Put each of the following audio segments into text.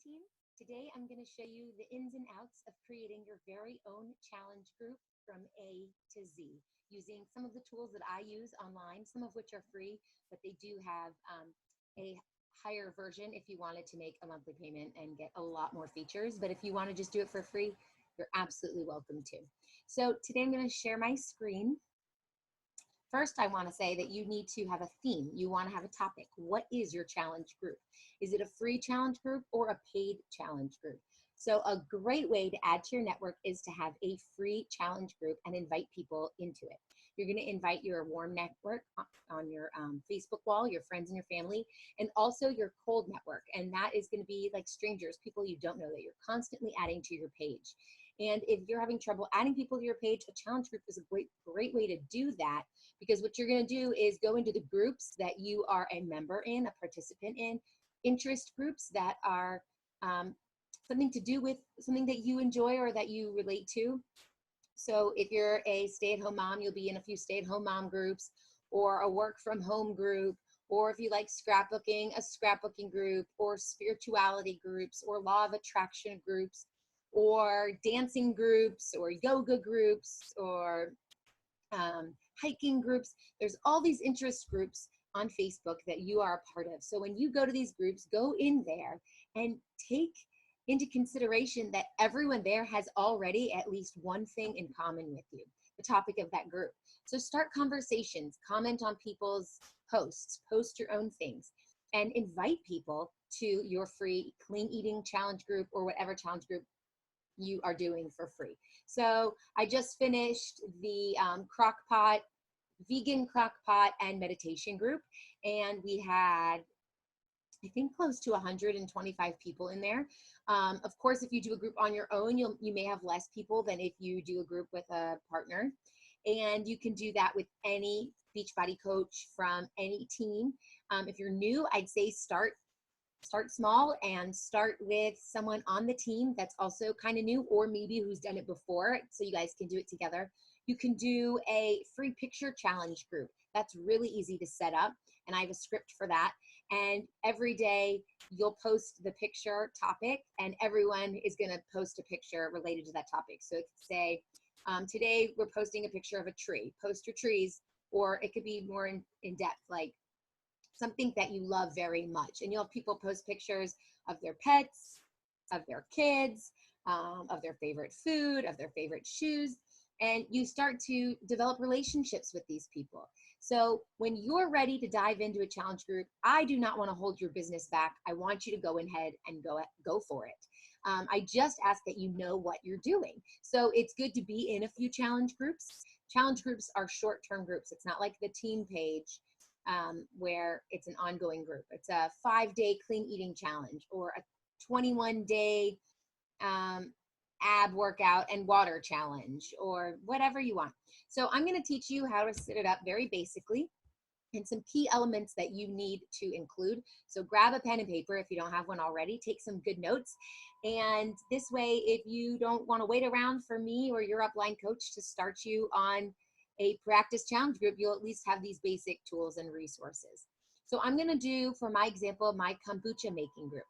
team. Today I'm going to show you the ins and outs of creating your very own challenge group from A to Z using some of the tools that I use online, some of which are free, but they do have a higher version if you wanted to make a monthly payment and get a lot more features. But if you want to just do it for free, you're absolutely welcome to. So today I'm going to share my screen. First, I want to say that you need to have a theme. You want to have a topic. What is your challenge group? Is it a free challenge group or a paid challenge group? So a great way to add to your network is to have a free challenge group and invite people into it. You're going to invite your warm network on your Facebook wall, your friends and your family, and also your cold network. And that is going to be like strangers, people you don't know that you're constantly adding to your page. And if you're having trouble adding people to your page, a challenge group is a great way to do that, because what you're going to do is go into the groups that you are a member in, a participant in, interest groups that are something to do with something that you enjoy or that you relate to. So if you're a stay-at-home mom, you'll be in a few stay-at-home mom groups, or a work-from-home group, or if you like scrapbooking, a scrapbooking group, or spirituality groups, or law of attraction groups, or dancing groups, or yoga groups, or hiking groups. There's all these interest groups on Facebook that you are a part of. So when you go to these groups, go in there and take into consideration that everyone there has already at least one thing in common with you, the topic of that group. So start conversations, comment on people's posts, post your own things, and invite people to your free clean eating challenge group or whatever challenge group you are doing for free. So I just finished the crockpot, vegan crockpot and meditation group, and we had, I think, close to 125 people in there. Of course, if you do a group on your own, you may have less people than if you do a group with a partner. And you can do that with any Beachbody coach from any team. If you're new, I'd say start small and start with someone on the team that's also kind of new, or maybe who's done it before, so you guys can do it together. You can do a free picture challenge group. That's really easy to set up, and I have a script for that. And every day you'll post the picture topic, and everyone is going to post a picture related to that topic. So it could say, today we're posting a picture of a tree. Post your trees. Or it could be more in depth, like something that you love very much. And you'll have people post pictures of their pets, of their kids, of their favorite food, of their favorite shoes. And you start to develop relationships with these people. So when you're ready to dive into a challenge group, I do not want to hold your business back. I want you to go ahead and go for it. I just ask that you know what you're doing. So it's good to be in a few challenge groups. Challenge groups are short-term groups. It's not like the team page where it's an ongoing group. It's a 5-day clean eating challenge, or a 21-day ab workout and water challenge, or whatever you want. So I'm going to teach you how to set it up very basically, and some key elements that you need to include. So grab a pen and paper if you don't have one already. Take some good notes. And this way, if you don't want to wait around for me or your upline coach to start you on a practice challenge group, you'll at least have these basic tools and resources. So I'm going to do, for my example, my kombucha making group.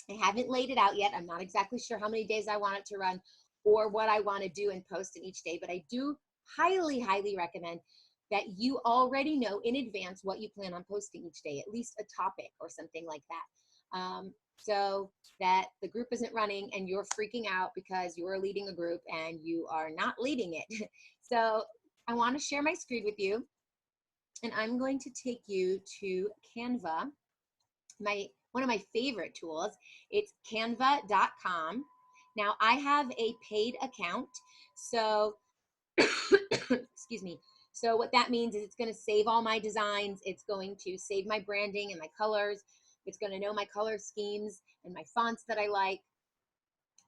I haven't laid it out yet. I'm not exactly sure how many days I want it to run or what I want to do and post in each day, but I do highly, highly recommend that you already know in advance what you plan on posting each day, at least a topic or something like that. So that the group isn't running and you're freaking out because you're leading a group and you are not leading it. So I want to share my screen with you, and I'm going to take you to Canva, one of my favorite tools. It's canva.com. Now I have a paid account, so excuse me. So what that means is it's going to save all my designs. It's going to save my branding and my colors. It's going to know my color schemes and my fonts that I like.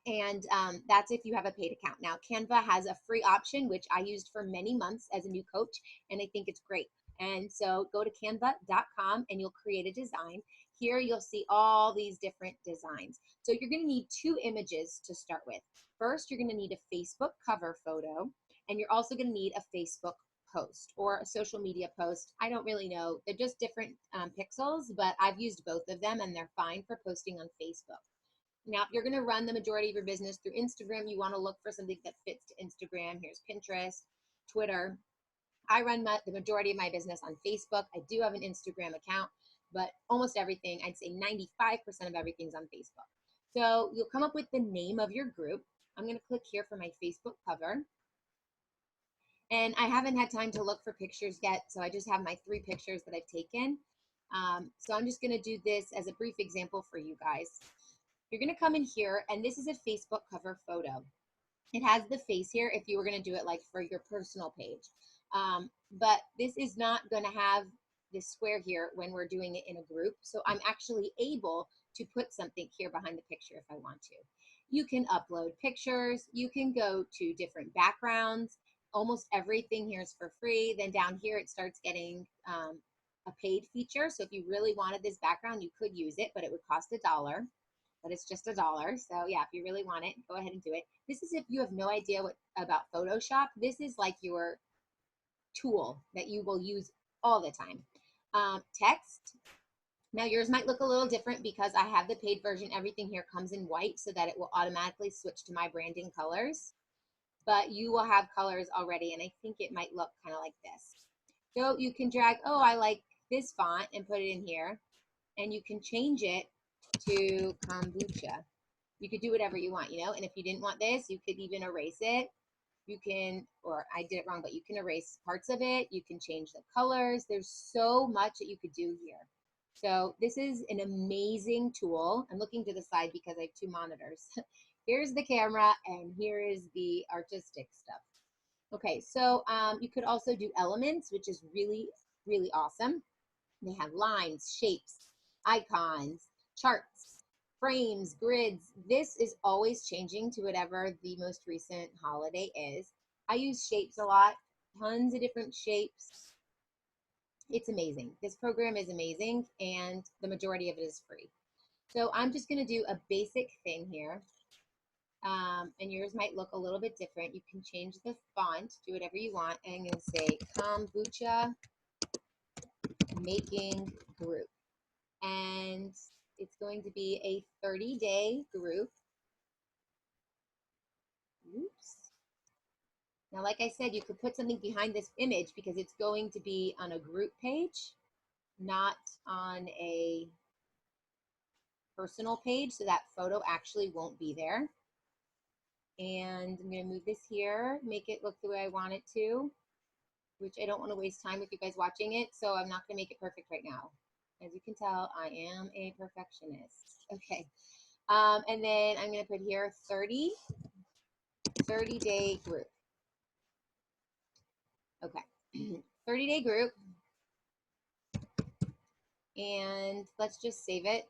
And that's if you have a paid account. Now, Canva has a free option, which I used for many months as a new coach, and I think it's great. And so go to canva.com and you'll create a design. Here you'll see all these different designs. So you're going to need 2 images to start with. First, you're going to need a Facebook cover photo, and you're also going to need a Facebook post or a social media post. I don't really know. They're just different pixels, but I've used both of them and they're fine for posting on Facebook. Now, if you're going to run the majority of your business through Instagram, you want to look for something that fits to Instagram. Here's Pinterest, Twitter. I run the majority of my business on Facebook. I do have an Instagram account, but almost everything, I'd say 95% of everything's on Facebook. So you'll come up with the name of your group. I'm going to click here for my Facebook cover. And I haven't had time to look for pictures yet, so I just have my 3 pictures that I've taken. So I'm just going to do this as a brief example for you guys. You're going to come in here, and this is a Facebook cover photo. It has the face here if you were going to do it like for your personal page. But this is not going to have this square here when we're doing it in a group. So I'm actually able to put something here behind the picture if I want to. You can upload pictures. You can go to different backgrounds. Almost everything here is for free. Then down here, it starts getting a paid feature. So if you really wanted this background, you could use it, but it would cost $1. But it's just $1. So yeah, if you really want it, go ahead and do it. This is if you have no idea about Photoshop. This is like your tool that you will use all the time. Text. Now yours might look a little different because I have the paid version. Everything here comes in white so that it will automatically switch to my branding colors. But you will have colors already, and I think it might look kind of like this. So you can drag, oh, I like this font, and put it in here. And you can change it to kombucha. You could do whatever you want, and if you didn't want this, you could even erase it. You can, or I did it wrong, but you can erase parts of it. You can change the colors. There's so much that you could do here. So this is an amazing tool. I'm looking to the side because I have 2 monitors. Here's the camera, and here is the artistic stuff. Okay, so you could also do elements, which is really, really awesome. They have lines, shapes, icons, charts, frames, grids. This is always changing to whatever the most recent holiday is. I use shapes a lot, tons of different shapes. It's amazing. This program is amazing, and the majority of it is free. So I'm just going to do a basic thing here. And yours might look a little bit different. You can change the font, do whatever you want. And I'm going to say kombucha making group. And it's going to be a 30-day group. Oops. Now, like I said, you could put something behind this image because it's going to be on a group page, not on a personal page. So that photo actually won't be there. And I'm going to move this here, make it look the way I want it to, which I don't want to waste time with you guys watching it. So I'm not going to make it perfect right now. As you can tell, I am a perfectionist. Okay. And then I'm going to put here 30-day group. Okay. 30-day group. And let's just save it.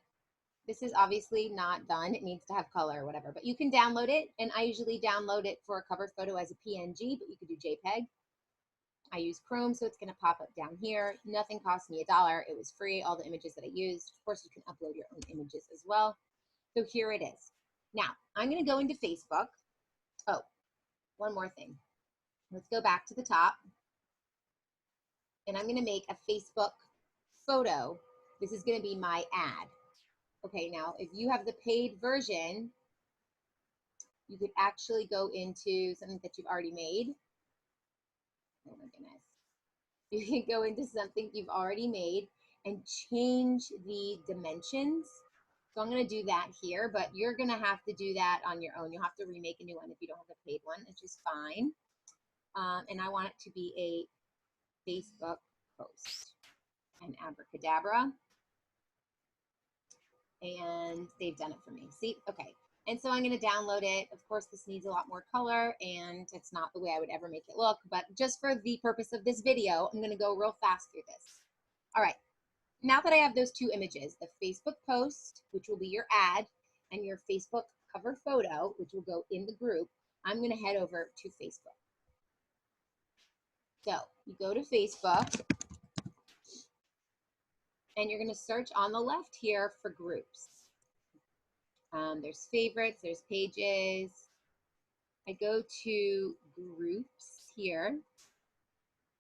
This is obviously not done. It needs to have color or whatever, but you can download it. And I usually download it for a cover photo as a PNG, but you could do JPEG. I use Chrome, so it's going to pop up down here. Nothing cost me $1. It was free, all the images that I used. Of course, you can upload your own images as well. So here it is. Now, I'm going to go into Facebook. Oh, one more thing. Let's go back to the top. And I'm going to make a Facebook photo. This is going to be my ad. Okay, now, if you have the paid version, you could actually go into something that you've already made. Oh my goodness. You can go into something you've already made and change the dimensions. So I'm going to do that here, but you're going to have to do that on your own. You'll have to remake a new one if you don't have a paid one, which is fine. And I want it to be a Facebook post. And abracadabra. And they've done it for me. See? Okay. And so I'm going to download it. Of course, this needs a lot more color, and it's not the way I would ever make it look. But just for the purpose of this video, I'm going to go real fast through this. All right. Now that I have those 2 images, the Facebook post, which will be your ad, and your Facebook cover photo, which will go in the group, I'm going to head over to Facebook. So you go to Facebook, and you're going to search on the left here for groups. There's favorites, there's pages. I go to groups here.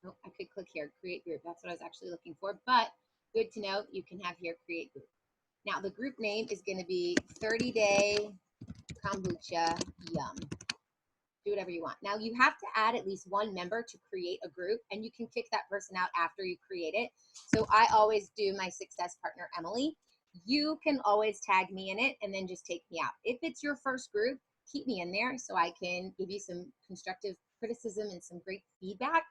Oh, I could click here, create group. That's what I was actually looking for, but good to know, you can have here create group. Now the group name is going to be 30-day kombucha yum. Do whatever you want. Now you have to add at least one member to create a group, and you can kick that person out after you create it. So I always do my success partner, Emily. You can always tag me in it and then just take me out. If it's your first group, keep me in there so I can give you some constructive criticism and some great feedback.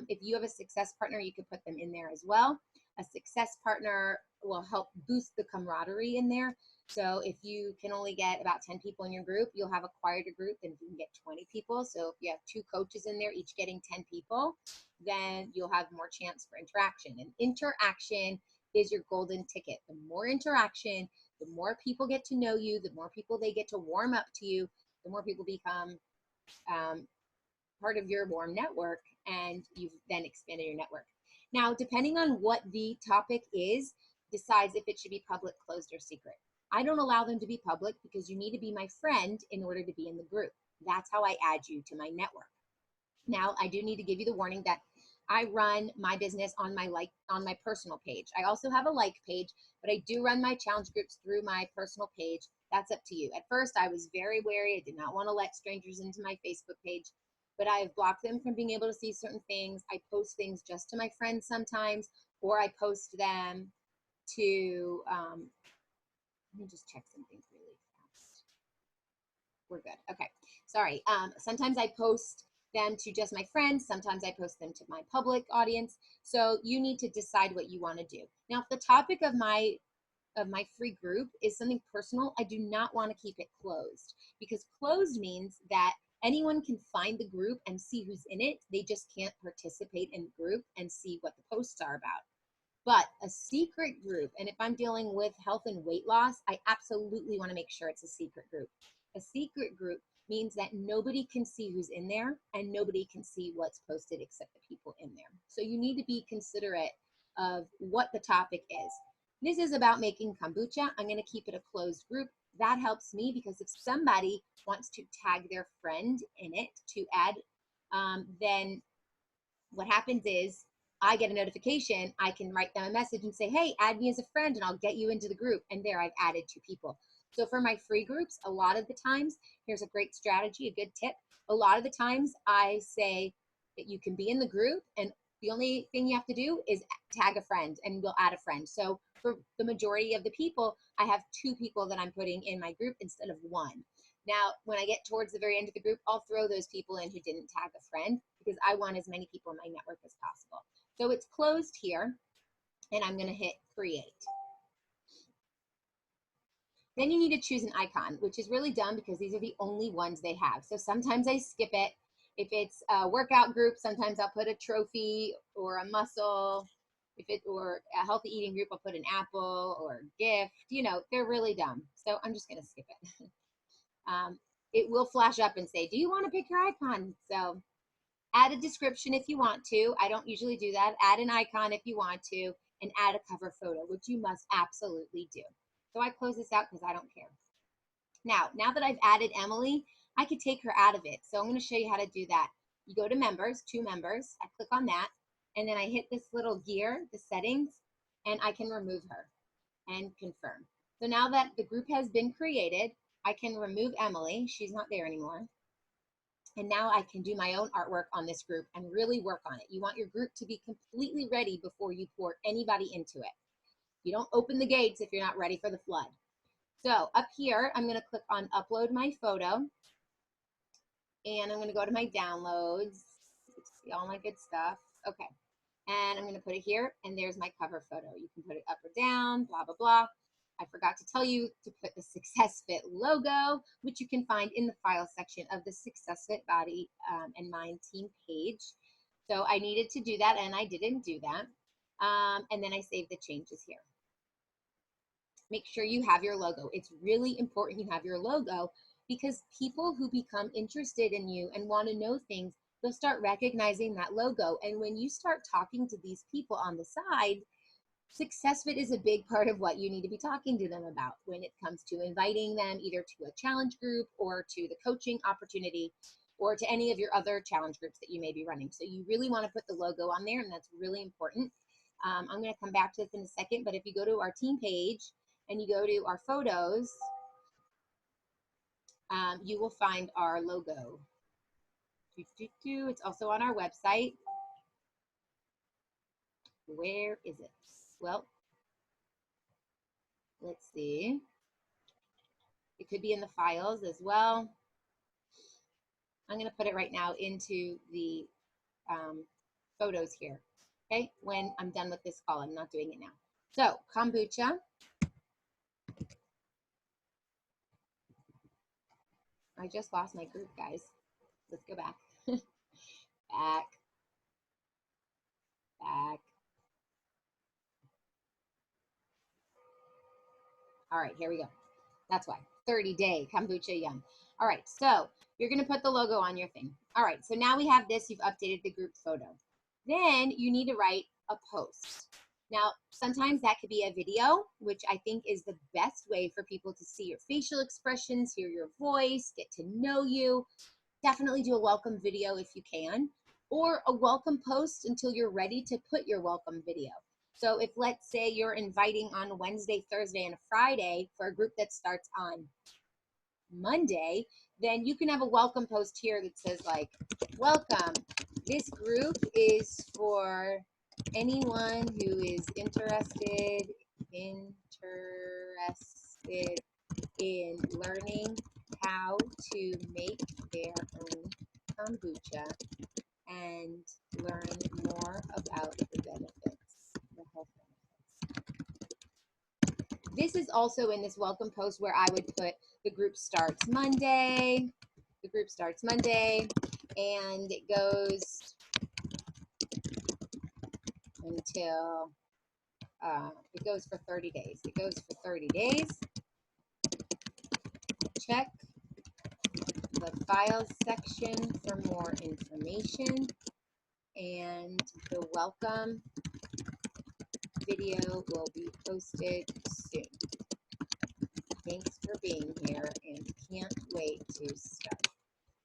If you have a success partner, you can put them in there as well. A success partner will help boost the camaraderie in there. So if you can only get about 10 people in your group, you'll have acquired a group and you can get 20 people. So if you have 2 coaches in there, each getting 10 people, then you'll have more chance for interaction. And interaction is your golden ticket. The more interaction, the more people get to know you, the more people they get to warm up to you, the more people become part of your warm network, and you've then expanded your network. Now, depending on what the topic is, decides if it should be public, closed, or secret. I don't allow them to be public because you need to be my friend in order to be in the group. That's how I add you to my network. Now, I do need to give you the warning that I run my business on my personal page. I also have a like page, but I do run my challenge groups through my personal page. That's up to you. At first, I was very wary. I did not want to let strangers into my Facebook page, but I've blocked them from being able to see certain things. I post things just to my friends sometimes, or I post them to, let me just check something really fast. We're good. Okay. Sorry. Sometimes I post them to just my friends. Sometimes I post them to my public audience. So you need to decide what you want to do. Now, if the topic of my free group is something personal, I do not want to keep it closed, because closed means that anyone can find the group and see who's in it. They just can't participate in the group and see what the posts are about. But a secret group, and if I'm dealing with health and weight loss, I absolutely want to make sure it's a secret group. A secret group means that nobody can see who's in there and nobody can see what's posted except the people in there. So you need to be considerate of what the topic is. This is about making kombucha. I'm going to keep it a closed group. That helps me because if somebody wants to tag their friend in it to add, then what happens is I get a notification. I can write them a message and say, hey, add me as a friend and I'll get you into the group. And there I've added 2 people. So for my free groups, a lot of the times, here's a great strategy, a good tip. A lot of the times I say that you can be in the group and the only thing you have to do is tag a friend and we'll add a friend. So for the majority of the people, I have 2 people that I'm putting in my group instead of 1. Now, when I get towards the very end of the group, I'll throw those people in who didn't tag a friend because I want as many people in my network as possible. So it's closed here, and I'm going to hit create. Then you need to choose an icon, which is really dumb because these are the only ones they have. So sometimes I skip it. If it's a workout group, sometimes I'll put a trophy or a muscle. If it or a healthy eating group, I'll put an apple or a gift. You know, they're really dumb. So I'm just going to skip it. It will flash up and say, do you want to pick your icon? So add a description if you want to. I don't usually do that. Add an icon if you want to, and add a cover photo, which you must absolutely do. So I close this out because I don't care. Now that I've added Emily, I could take her out of it. So I'm going to show you how to do that. You go to members, 2 members. I click on that, and then I hit this little gear, the settings, and I can remove her and confirm. So now that the group has been created, I can remove Emily. She's not there anymore. And now I can do my own artwork on this group and really work on it. You want your group to be completely ready before you pour anybody into it. You don't open the gates if you're not ready for the flood. So up here, I'm going to click on upload my photo. And I'm going to go to my downloads. See all my good stuff. Okay. And I'm going to put it here. And there's my cover photo. You can put it up or down, blah, blah, blah. I forgot to tell you to put the Success Fit logo, which you can find in the file section of the Success Fit Body and Mind team page. So I needed to do that, and I didn't do that. And then I saved the changes here. Make sure you have your logo. It's really important you have your logo because people who become interested in you and want to know things, they'll start recognizing that logo. And when you start talking to these people on the side, Success Fit is a big part of what you need to be talking to them about when it comes to inviting them either to a challenge group or to the coaching opportunity or to any of your other challenge groups that you may be running. So you really want to put the logo on there, and that's really important. I'm going to come back to this in a second, but if you go to our team page and you go to our photos, you will find our logo. It's also on our website. Where is it? Well, let's see. It could be in the files as well. I'm going to put it right now into the photos here. Okay, when I'm done with this call, I'm not doing it now. So kombucha. I just lost my group, guys. Let's go back. Back. Back. All right, here we go. That's why. 30-day kombucha yum. All right, so you're going to put the logo on your thing. All right, so now we have this. You've updated the group photo. Then you need to write a post. Now, sometimes that could be a video, which I think is the best way for people to see your facial expressions, hear your voice, get to know you. Definitely do a welcome video if you can, or a welcome post until you're ready to put your welcome video. So if, let's say, you're inviting on Wednesday, Thursday, and a Friday for a group that starts on Monday, then you can have a welcome post here that says like, welcome, this group is for anyone who is interested in learning how to make their own kombucha and learn more about the benefits, the health benefits. This is also in this welcome post where I would put the group starts Monday, the group starts Monday, and it goes until, it goes for 30 days. It goes for 30 days. Check the files section for more information, and the welcome video will be posted soon. Thanks for being here and can't wait to start.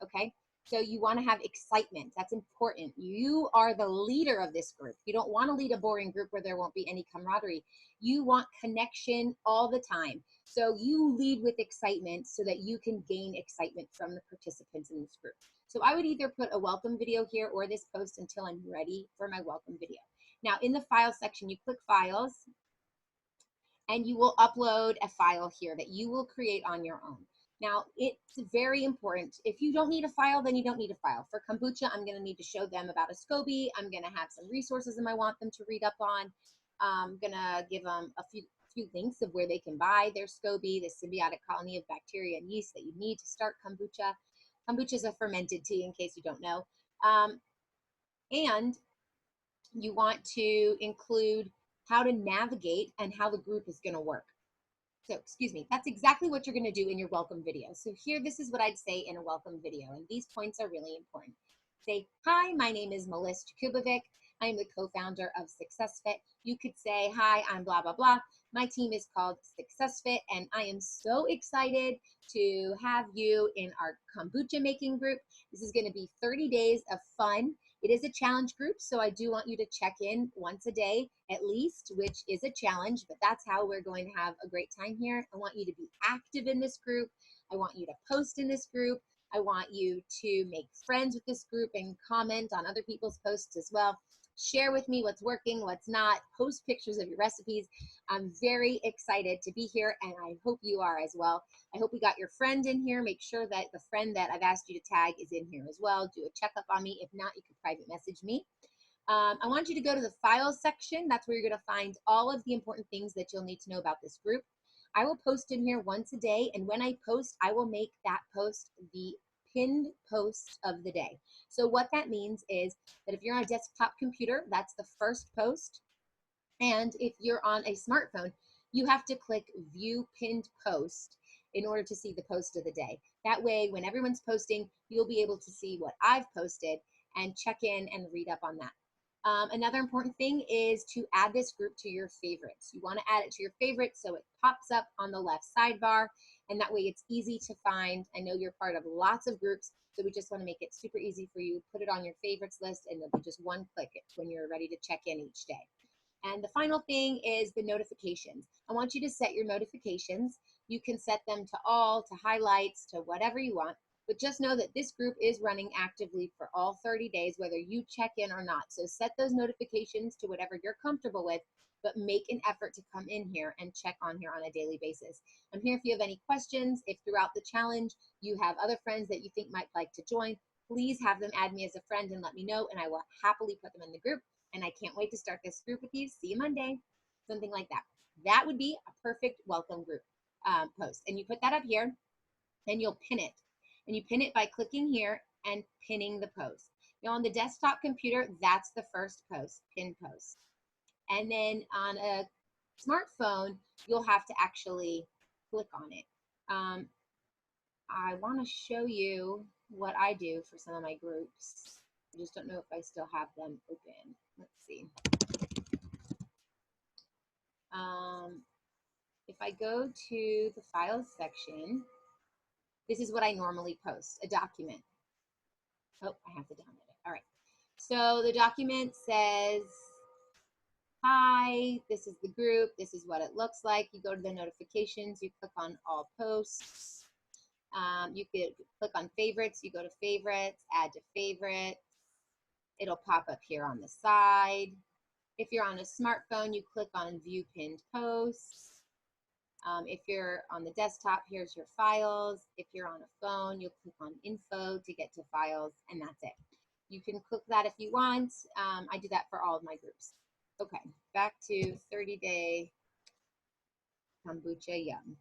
Okay, so you want to have excitement. That's important. You are the leader of this group. You don't want to lead a boring group where there won't be any camaraderie. You want connection all the time. So you lead with excitement so that you can gain excitement from the participants in this group. So I would either put a welcome video here or this post until I'm ready for my welcome video. Now in the file section, you click files and you will upload a file here that you will create on your own. Now, it's very important. If you don't need a file, then you don't need a file. For kombucha, I'm going to need to show them about a SCOBY. I'm going to have some resources I want them to read up on. I'm going to give them a few links of where they can buy their SCOBY, the symbiotic colony of bacteria and yeast that you need to start kombucha. Kombucha is a fermented tea, in case you don't know. And you want to include how to navigate and how the group is going to work. So, excuse me, that's exactly what you're going to do in your welcome video. So here, this is what I'd say in a welcome video, and these points are really important. Say, hi, my name is Melissa Jakubovic. I'm the co-founder of SuccessFit. You could say, hi, I'm blah, blah, blah. My team is called SuccessFit, and I am so excited to have you in our kombucha making group. This is going to be 30 days of fun. It is a challenge group, so I do want you to check in once a day at least, which is a challenge, but that's how we're going to have a great time here. I want you to be active in this group. I want you to post in this group. I want you to make friends with this group and comment on other people's posts as well. Share with me what's working, what's not. Post pictures of your recipes. I'm very excited to be here, and I hope you are as well. I hope we got your friend in here. Make sure that the friend that I've asked you to tag is in here as well. Do a checkup on me. If not, you can private message me. I want you to go to the files section. That's where you're going to find all of the important things that you'll need to know about this group. I will post in here once a day, and when I post, I will make that post the pinned post of the day. So what that means is that if you're on a desktop computer, that's the first post. And if you're on a smartphone, you have to click View Pinned Post in order to see the post of the day. That way, when everyone's posting, you'll be able to see what I've posted and check in and read up on that. Another important thing is to add this group to your favorites. You want to add it to your favorites so it pops up on the left sidebar, and that way it's easy to find. I know you're part of lots of groups, so we just want to make it super easy for you. Put it on your favorites list, and it'll be just one click when you're ready to check in each day. And the final thing is the notifications. I want you to set your notifications. You can set them to all, to highlights, to whatever you want. But just know that this group is running actively for all 30 days, whether you check in or not. So set those notifications to whatever you're comfortable with, but make an effort to come in here and check on here on a daily basis. I'm here if you have any questions. If throughout the challenge you have other friends that you think might like to join, please have them add me as a friend and let me know, and I will happily put them in the group. And I can't wait to start this group with you. See you Monday. Something like that. That would be a perfect welcome group post. And you put that up here and you'll pin it. And you pin it by clicking here and pinning the post. Now on the desktop computer, that's the first post, pin post. And then on a smartphone, you'll have to actually click on it. I want to show you what I do for some of my groups. I just don't know if I still have them open. Let's see. If I go to the files section, this is what I normally post, a document. Oh, I have to download it. All right. So the document says, hi, this is the group. This is what it looks like. You go to the notifications. You click on all posts. You could click on favorites. You go to favorites, add to favorites. It'll pop up here on the side. If you're on a smartphone, you click on view pinned posts. If you're on the desktop, here's your files. If you're on a phone, you'll click on info to get to files, and that's it. You can click that if you want. I do that for all of my groups. Okay, back to 30-day kombucha yum.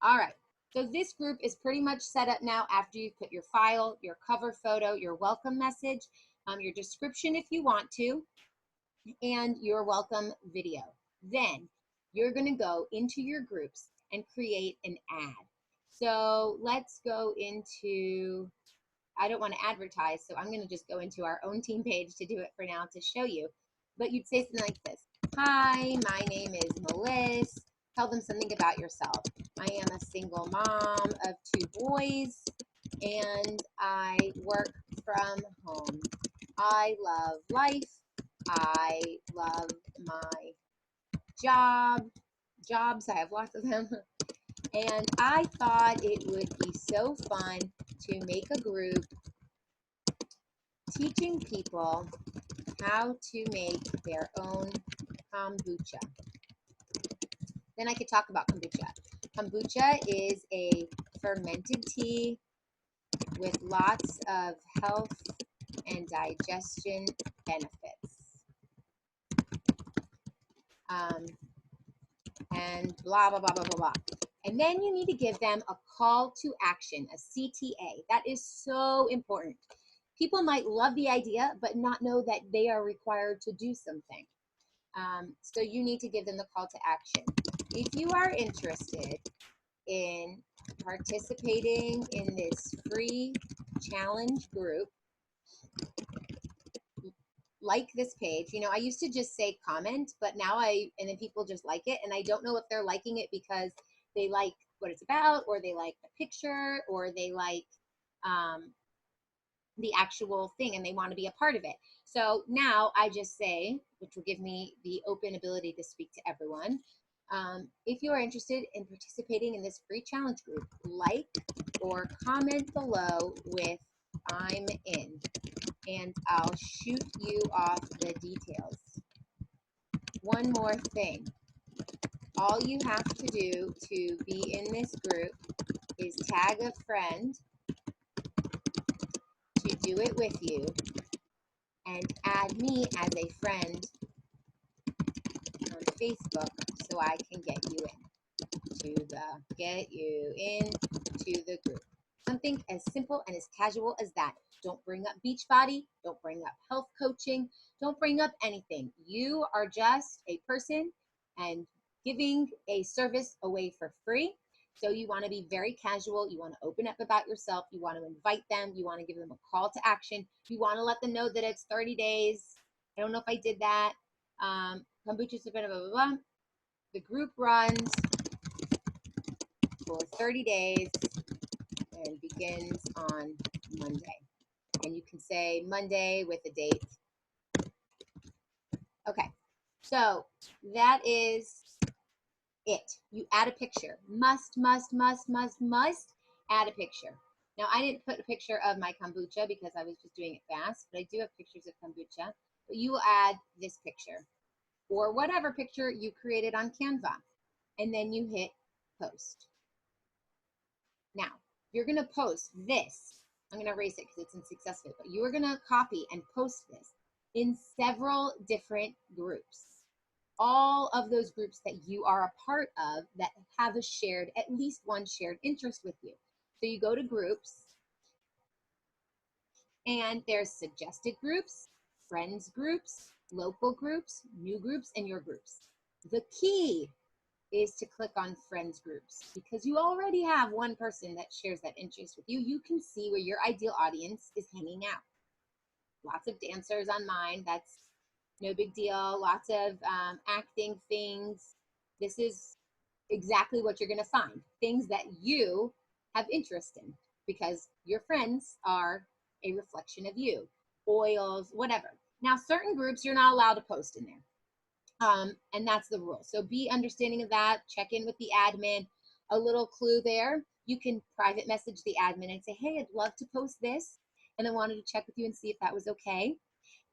All right, so this group is pretty much set up now after you put your file, your cover photo, your welcome message, your description if you want to, and your welcome video. Then you're going to go into your groups and create an ad. So let's go into, I don't want to advertise, so I'm going to just go into our own team page to do it for now to show you. But you'd say something like this. Hi, my name is Melissa. Tell them something about yourself. I am a single mom of 2 boys, and I work from home. I love life. I love my jobs. I have lots of them. And I thought it would be so fun to make a group teaching people how to make their own kombucha. Then I could talk about kombucha. Kombucha is a fermented tea with lots of health and digestion benefits. And blah, blah, blah, blah, blah, blah. And then you need to give them a call to action, a CTA. That is so important. People might love the idea, but not know that they are required to do something. So you need to give them the call to action. If you are interested in participating in this free challenge group, like this page. You know, I used to just say comment, but now and then people just like it, and I don't know if they're liking it because they like what it's about, or they like the picture, or they like the actual thing and they want to be a part of it. So now I just say, which will give me the open ability to speak to everyone. If you are interested in participating in this free challenge group, like or comment below with I'm in, and I'll shoot you off the details. One more thing. All you have to do to be in this group is tag a friend to do it with you and add me as a friend on Facebook so I can get you into the group. Something as simple and as casual as that. Don't bring up Beachbody. Don't bring up health coaching. Don't bring up anything. You are just a person and giving a service away for free. So you want to be very casual. You want to open up about yourself. You want to invite them. You want to give them a call to action. You want to let them know that it's 30 days. I don't know if I did that. Kombucha, blah, blah, blah, blah. The group runs for 30 days and begins on Monday. And you can say Monday with a date. Okay, So that is it. You add a picture. Must add a picture. Now, I didn't put a picture of my kombucha because I was just doing it fast, but I do have pictures of kombucha. But you will add this picture or whatever picture you created on Canva, and then you hit post. Now, you're going to post this. I'm going to erase it because it's unsuccessful, but you are going to copy and post this in several different groups. All of those groups that you are a part of that have a shared, at least one shared interest with you. So you go to groups, and there's suggested groups, friends groups, local groups, new groups, and your groups. The key is to click on friends groups because you already have one person that shares that interest with you. You can see where your ideal audience is hanging out. Lots of dancers on mine. That's no big deal. Lots of acting things. This is exactly what you're going to find. Things that you have interest in because your friends are a reflection of you. Oils, whatever. Now, certain groups you're not allowed to post in there. And that's the rule. So be understanding of that. Check in with the admin. A little clue there. You can private message the admin and say, hey, I'd love to post this. And I wanted to check with you and see if that was okay.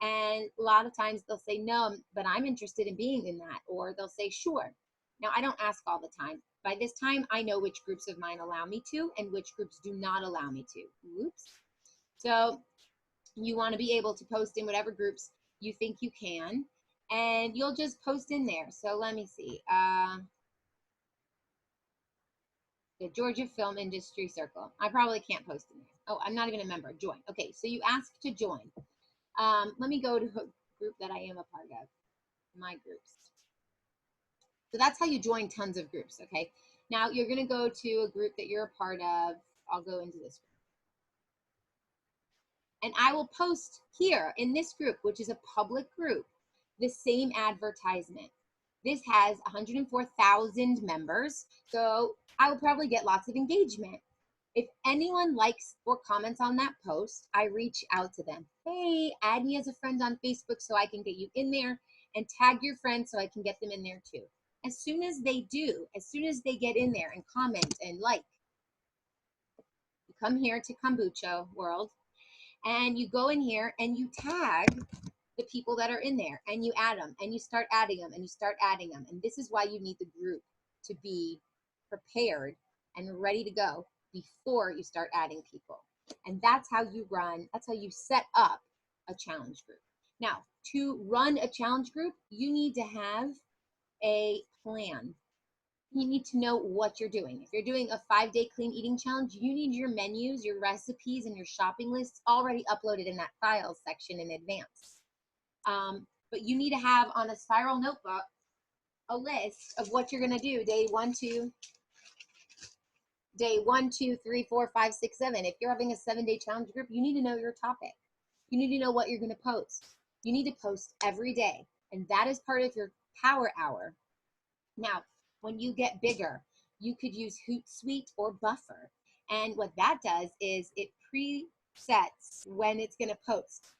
And a lot of times they'll say, no, but I'm interested in being in that. Or they'll say, sure. Now, I don't ask all the time. By this time, I know which groups of mine allow me to and which groups do not allow me to. Oops. So you want to be able to post in whatever groups you think you can. And you'll just post in there. So let me see. The Georgia Film Industry Circle. I probably can't post in there. Oh, I'm not even a member. Join. Okay, so you ask to join. Let me go to a group that I am a part of. My groups. So that's how you join tons of groups, okay? Now you're going to go to a group that you're a part of. I'll go into this group. And I will post here in this group, which is a public group, the same advertisement. This has 104,000 members, so I will probably get lots of engagement. If anyone likes or comments on that post, I reach out to them. Hey, add me as a friend on Facebook so I can get you in there, and tag your friends so I can get them in there too. As soon as they do, as soon as they get in there and comment and like, you come here to Kombucha World, and you go in here and you tag the people that are in there and you add them and you start adding them and you start adding them. And this is why you need the group to be prepared and ready to go before you start adding people. And that's how you run, that's how you set up a challenge group. Now, to run a challenge group, you need to have a plan. You need to know what you're doing. If you're doing a 5-day clean eating challenge, you need your menus, your recipes, and your shopping lists already uploaded in that files section in advance. But you need to have on a spiral notebook a list of what you're going to do day 1, 2, 3, 4, 5, 6, 7. If you're having a 7-day challenge group, you need to know your topic. You need to know what you're going to post. You need to post every day, and that is part of your power hour. Now, when you get bigger, you could use Hootsuite or Buffer. And what that does is it presets when it's going to post,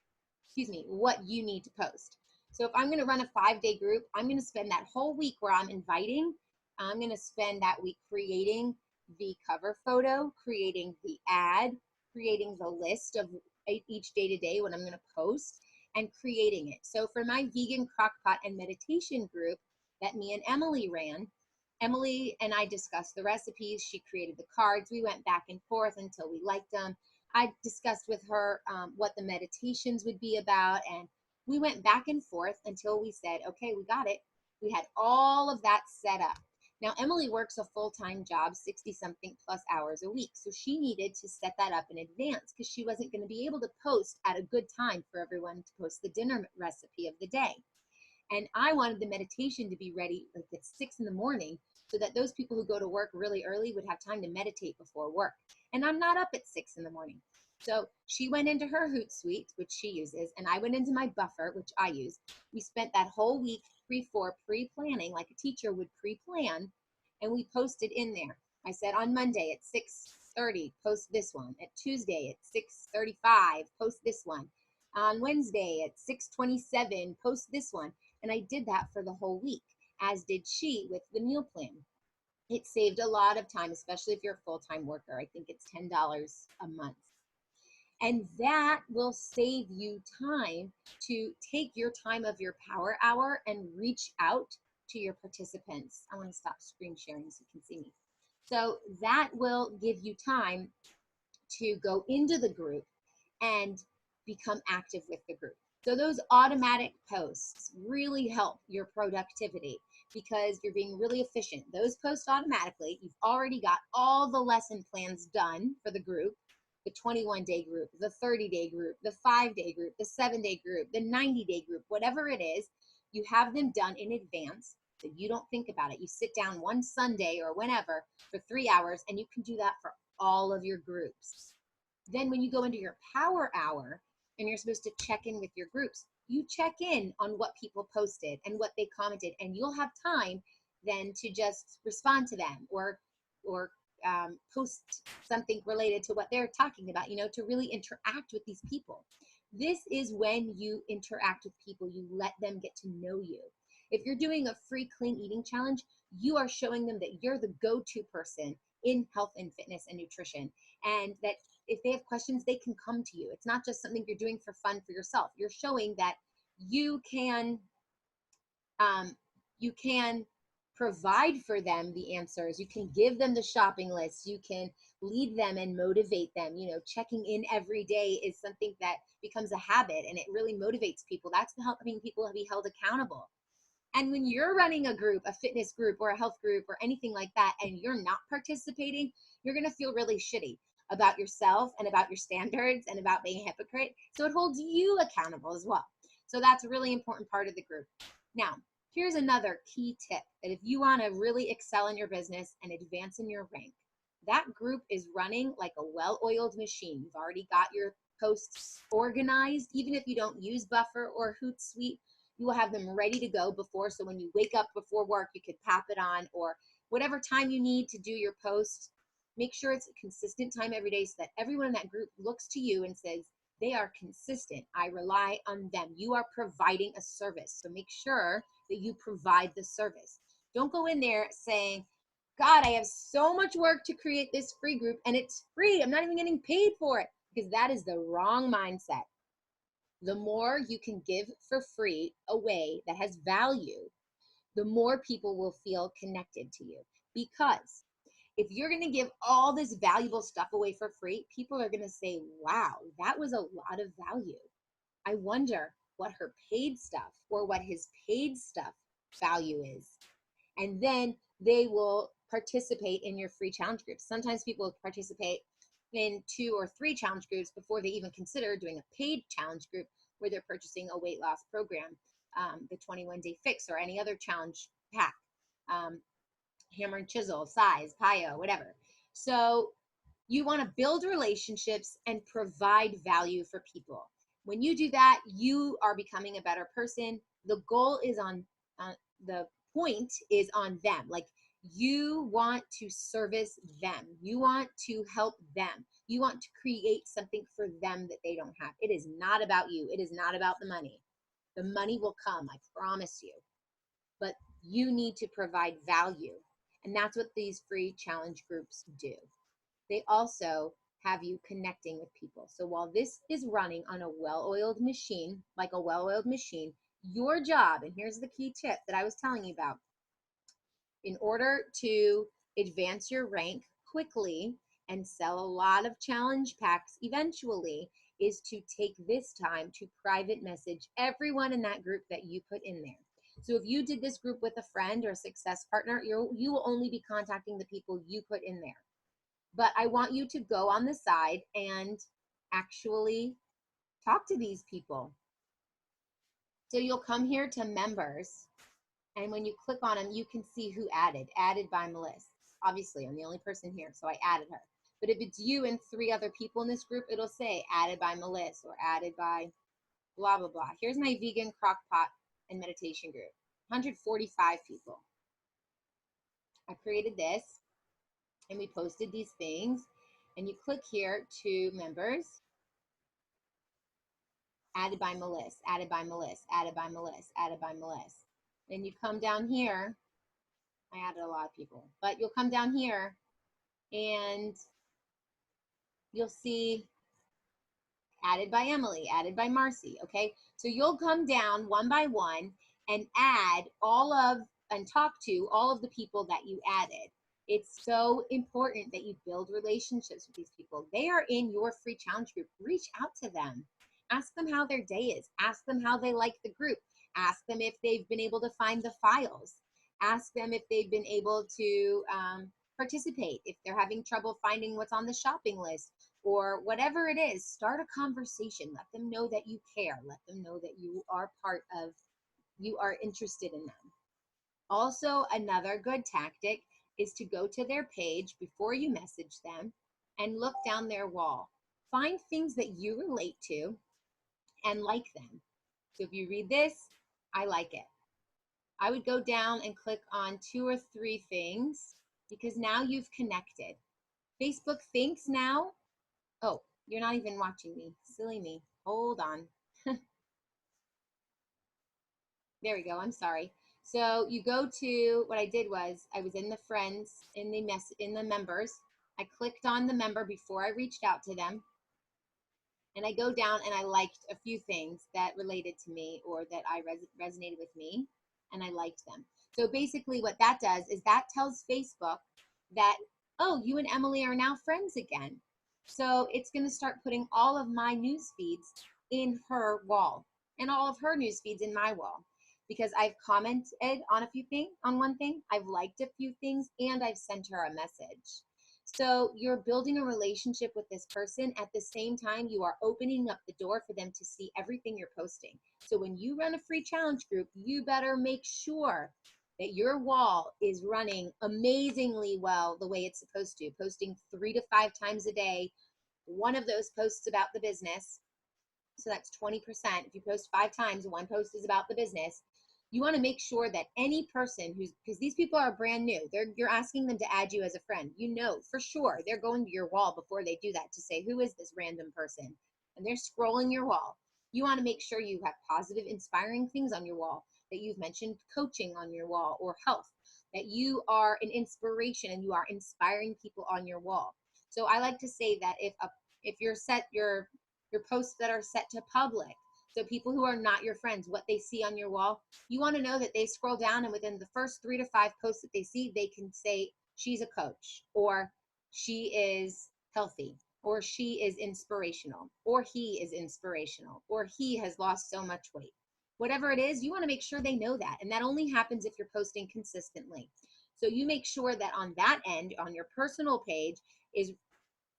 what you need to post. So if I'm going to run a 5-day group, I'm going to spend that whole week where I'm inviting. I'm going to spend that week creating the cover photo, creating the ad, creating the list of each day-to-day what I'm going to post, and creating it. So for my vegan crockpot and meditation group that me and Emily ran, Emily and I discussed the recipes. She created the cards. We went back and forth until we liked them. I discussed with her what the meditations would be about, and we went back and forth until we said, okay, we got it. We had all of that set up. Now, Emily works a full-time job, 60-something plus hours a week, so she needed to set that up in advance because she wasn't going to be able to post at a good time for everyone to post the dinner recipe of the day. And I wanted the meditation to be ready like at 6 in the morning so that those people who go to work really early would have time to meditate before work. And I'm not up at 6 in the morning. So she went into her Hootsuite, which she uses, and I went into my Buffer, which I use. We spent that whole week pre-planning, like a teacher would pre-plan, and we posted in there. I said on Monday at 6:30, post this one. At Tuesday at 6:35, post this one. On Wednesday at 6:27, post this one. And I did that for the whole week, as did she with the meal plan. It saved a lot of time, especially if you're a full-time worker. I think it's $10 a month. And that will save you time to take your time of your power hour and reach out to your participants. I want to stop screen sharing so you can see me. So that will give you time to go into the group and become active with the group. So those automatic posts really help your productivity because you're being really efficient. Those post automatically. You've already got all the lesson plans done for the group, the 21-day group, the 30-day group, the 5-day group, the 7-day group, the 90-day group, whatever it is, you have them done in advance so you don't think about it. You sit down one Sunday or whenever for 3 hours and you can do that for all of your groups. Then when you go into your power hour and you're supposed to check in with your groups, you check in on what people posted and what they commented, and you'll have time then to just respond to them or post something related to what they're talking about, to really interact with these people. This is when you interact with people, you let them get to know you. If you're doing a free clean eating challenge, you are showing them that you're the go-to person in health and fitness and nutrition, and that if they have questions, they can come to you. It's not just something you're doing for fun for yourself. You're showing that you can provide for them the answers. You can give them the shopping list. You can lead them and motivate them. Checking in every day is something that becomes a habit, and it really motivates people. That's helping people be held accountable. And when you're running a group, a fitness group or a health group or anything like that, and you're not participating, you're going to feel really shitty about yourself and about your standards and about being a hypocrite. So it holds you accountable as well. So that's a really important part of the group. Now, here's another key tip that if you want to really excel in your business and advance in your rank, that group is running like a well-oiled machine. You've already got your posts organized. Even if you don't use Buffer or Hootsuite, you will have them ready to go before. So when you wake up before work, you could pop it on, or whatever time you need to do your post. Make sure it's a consistent time every day so that everyone in that group looks to you and says, they are consistent. I rely on them. You are providing a service. So make sure that you provide the service. Don't go in there saying, God, I have so much work to create this free group and it's free. I'm not even getting paid for it, because that is the wrong mindset. The more you can give for free away that has value, the more people will feel connected to you. Because if you're going to give all this valuable stuff away for free, people are going to say, wow, that was a lot of value. I wonder what her paid stuff or what his paid stuff value is. And then they will participate in your free challenge groups. Sometimes people participate in 2 or 3 challenge groups before they even consider doing a paid challenge group where they're purchasing a weight loss program, the 21-day fix or any other challenge pack, hammer and chisel, size, PiYo, whatever. So you want to build relationships and provide value for people. When you do that, you are becoming a better person. The goal is the point is on them. Like, you want to service them. You want to help them. You want to create something for them that they don't have. It is not about you. It is not about the money. The money will come, I promise you. But you need to provide value. And that's what these free challenge groups do. They also have you connecting with people. So while this is running on a well-oiled machine, like a well-oiled machine, your job, and here's the key tip that I was telling you about, in order to advance your rank quickly and sell a lot of challenge packs eventually, is to take this time to private message everyone in that group that you put in there. So if you did this group with a friend or a success partner, you will only be contacting the people you put in there. But I want you to go on the side and actually talk to these people. So you'll come here to members, and when you click on them, you can see who added by Melissa. Obviously, I'm the only person here, so I added her. But if it's you and 3 other people in this group, it'll say added by Melissa or added by blah, blah, blah. Here's my vegan crock pot and meditation group, 145 people. I created this, and we posted these things, and you click here to members, added by Melissa, added by Melissa, added by Melissa, added by Melissa. Then you come down here. I added a lot of people, but you'll come down here and you'll see added by Emily, added by Marcy, okay? So you'll come down one by one and add all of and talk to all of the people that you added. It's so important that you build relationships with these people. They are in your free challenge group. Reach out to them. Ask them how their day is. Ask them how they like the group. Ask them if they've been able to find the files. Ask them if they've been able to participate, if they're having trouble finding what's on the shopping list or whatever it is. Start a conversation. Let them know that you care. Let them know that you are you are interested in them. Also, another good tactic is to go to their page before you message them and look down their wall. Find things that you relate to and like them. So if you read this, I like it. I would go down and click on 2 or 3 things because now you've connected. Facebook thinks now, oh, you're not even watching me. Silly me. Hold on. There we go. I'm sorry. So you go to, what I did was I was in the friends, in the members. I clicked on the member before I reached out to them. And I go down and I liked a few things that related to me or that I resonated with me, and I liked them. So basically what that does is that tells Facebook that, oh, you and Emily are now friends again. So it's going to start putting all of my news feeds in her wall and all of her news feeds in my wall because I've commented on a few things, on one thing, I've liked a few things, and I've sent her a message. So you're building a relationship with this person. At the same time, you are opening up the door for them to see everything you're posting. So when you run a free challenge group, you better make sure that your wall is running amazingly well the way it's supposed to, posting 3 to 5 times a day. One of those posts about the business. So that's 20%. If you post 5 times, one post is about the business. You want to make sure that any person because these people are brand new, you're asking them to add you as a friend. You know for sure they're going to your wall before they do that to say, who is this random person? And they're scrolling your wall. You want to make sure you have positive, inspiring things on your wall, that you've mentioned coaching on your wall or health, that you are an inspiration and you are inspiring people on your wall. So I like to say that if you're set your posts that are set to public, so people who are not your friends, what they see on your wall, you want to know that they scroll down and within the first 3 to 5 posts that they see, they can say, she's a coach, or she is healthy, or she is inspirational, or he is inspirational, or he has lost so much weight. Whatever it is, you want to make sure they know that. And that only happens if you're posting consistently. So you make sure that on that end, on your personal page, is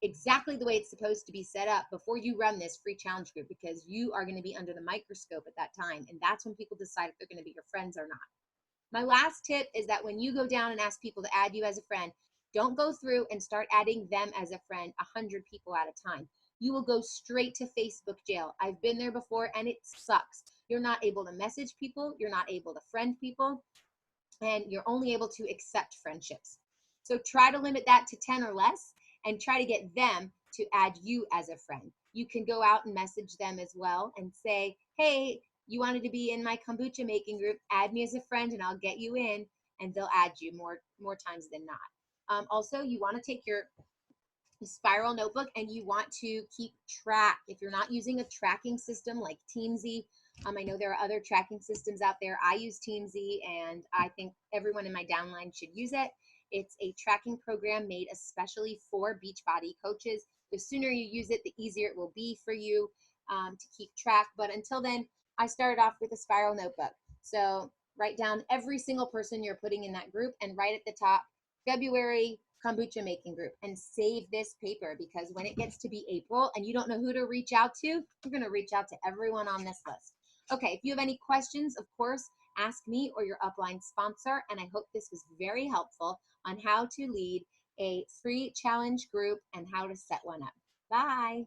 exactly the way it's supposed to be set up before you run this free challenge group, because you are going to be under the microscope at that time. And that's when people decide if they're going to be your friends or not. My last tip is that when you go down and ask people to add you as a friend, don't go through and start adding them as a friend 100 people at a time. You will go straight to Facebook jail. I've been there before and it sucks. You're not able to message people. You're not able to friend people. And you're only able to accept friendships. So try to limit that to 10 or less and try to get them to add you as a friend. You can go out and message them as well and say, hey, you wanted to be in my kombucha making group, add me as a friend and I'll get you in, and they'll add you more times than not. Also, you want to take your spiral notebook and you want to keep track. If you're not using a tracking system like Teamzy, I know there are other tracking systems out there. I use Teamzy and I think everyone in my downline should use it. It's a tracking program made especially for Beachbody coaches. The sooner you use it, the easier it will be for you to keep track. But until then, I started off with a spiral notebook. So write down every single person you're putting in that group and write at the top, February kombucha making group, and save this paper, because when it gets to be April and you don't know who to reach out to, you're going to reach out to everyone on this list. Okay, if you have any questions, of course, ask me or your upline sponsor, and I hope this was very helpful on how to lead a free challenge group and how to set one up. Bye.